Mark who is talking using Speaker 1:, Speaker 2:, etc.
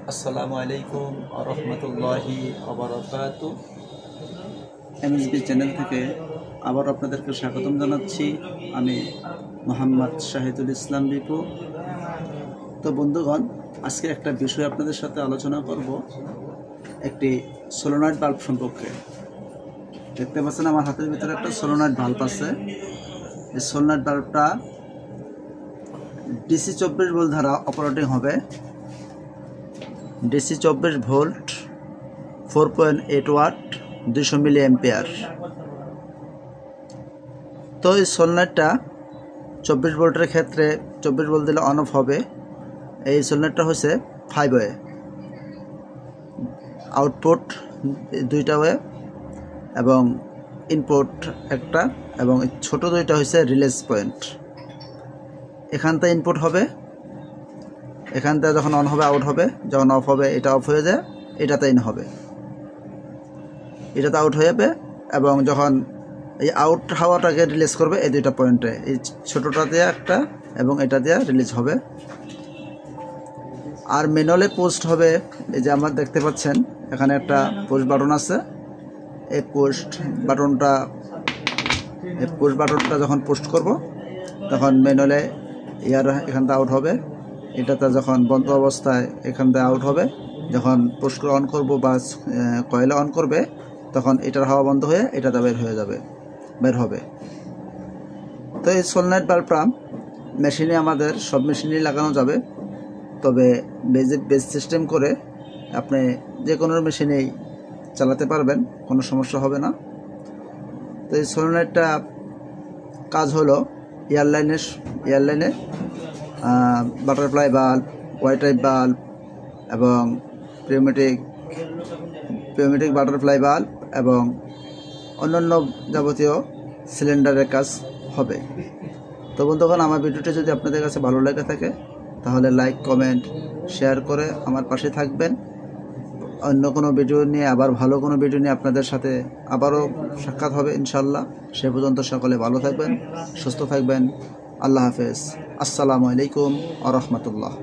Speaker 1: আসসালামু আলাইকুম ওয়া রাহমাতুল্লাহি ওয়া বারাকাতুহু।
Speaker 2: এমএসবি চ্যানেল থেকে আবার আপনাদেরকে স্বাগতম জানাচ্ছি। আমি মোহাম্মদ শাহিদুল ইসলাম বিপু। তো বন্ধুগণ, আজকে একটা বিষয় আপনাদের সাথে আলোচনা করব, একটি সোলোনয়েড বাল্ব সম্পর্কে। দেখতে পাচ্ছেন আমার হাতের ভিতরে একটা সোলোনয়েড বাল্ব আছে। এই সোলোনয়েড বাল্বটা ডিসি 24 ভোল্ট দ্বারা অপারেটিং হবে। DC 24 volt, 4.8 watt, 200 milliampere. তো এই সোলনেটটা 24 ভোল্টের ক্ষেত্রে 24 ভোল্ট দিলে অন অফ হবে। এই সোলনেটটা হচ্ছে 5 ওয়ে, আউটপুট 2টা ওয়ে এবং ইনপুট একটা, এবং ছোট 2টা হচ্ছে রিলেজ পয়েন্ট। এখানটা ইনপুট হবে, এখানটা যখন অন হবে আউট হবে, যখন অফ হবে এটা অফ হয়ে যায়, এটাতে ইন হবে, এটাতে আউট হয়ে যাবে। এবং যখন এই আউট হাওয়াটাকে রিলিজ করবে এই 2টা পয়েন্টে, এই ছোটোটা দিয়ে একটা এবং এটা দিয়ে রিলিজ হবে। আর ম্যানুয়ালে পোস্ট হবে, এই যে আমার দেখতে পাচ্ছেন এখানে একটা পোস্ট বাটন আছে। এই পোস্ট বাটনটা যখন পোস্ট করব তখন ম্যানুয়ালে এখানটা আউট হবে, এটাতে যখন বন্ধ অবস্থায় এখানটা আউট হবে। যখন পোস্ট করে অন করব বা কয়েলে অন করবে তখন এটার হাওয়া বন্ধ হয়ে এটাতে বের হবে। তো এই সোলনেট বাল্বটা মেশিনে আমাদের সব মেশিনেই লাগানো যাবে, তবে বেজ সিস্টেম করে আপনি যে কোনো মেশিনেই চালাতে পারবেন, কোনো সমস্যা হবে না। তো এই সোলনেটটা কাজ হলো এয়ারলাইনে বাটারফ্লাই বাল্ব, ওয়াই টাইপ বাল্ব এবং পিওমেটিক বাটারফ্লাই বাল্ব এবং অন্যান্য যাবতীয় সিলিন্ডারের কাজ হবে। তো বন্ধুগণ, আমার ভিডিওটি যদি আপনাদের কাছে ভালো লেগে থাকে তাহলে লাইক, কমেন্ট, শেয়ার করে আমার পাশে থাকবেন। অন্য কোনো ভিডিও নিয়ে, আবার ভালো কোনো ভিডিও নিয়ে আপনাদের সাথে আবারও সাক্ষাৎ হবে ইনশাল্লাহ। সে পর্যন্ত সকলে ভালো থাকবেন, সুস্থ থাকবেন। আল্লাহ হাফেজ। আসসালামু আলাইকুম ওয়া রাহমাতুল্লাহ।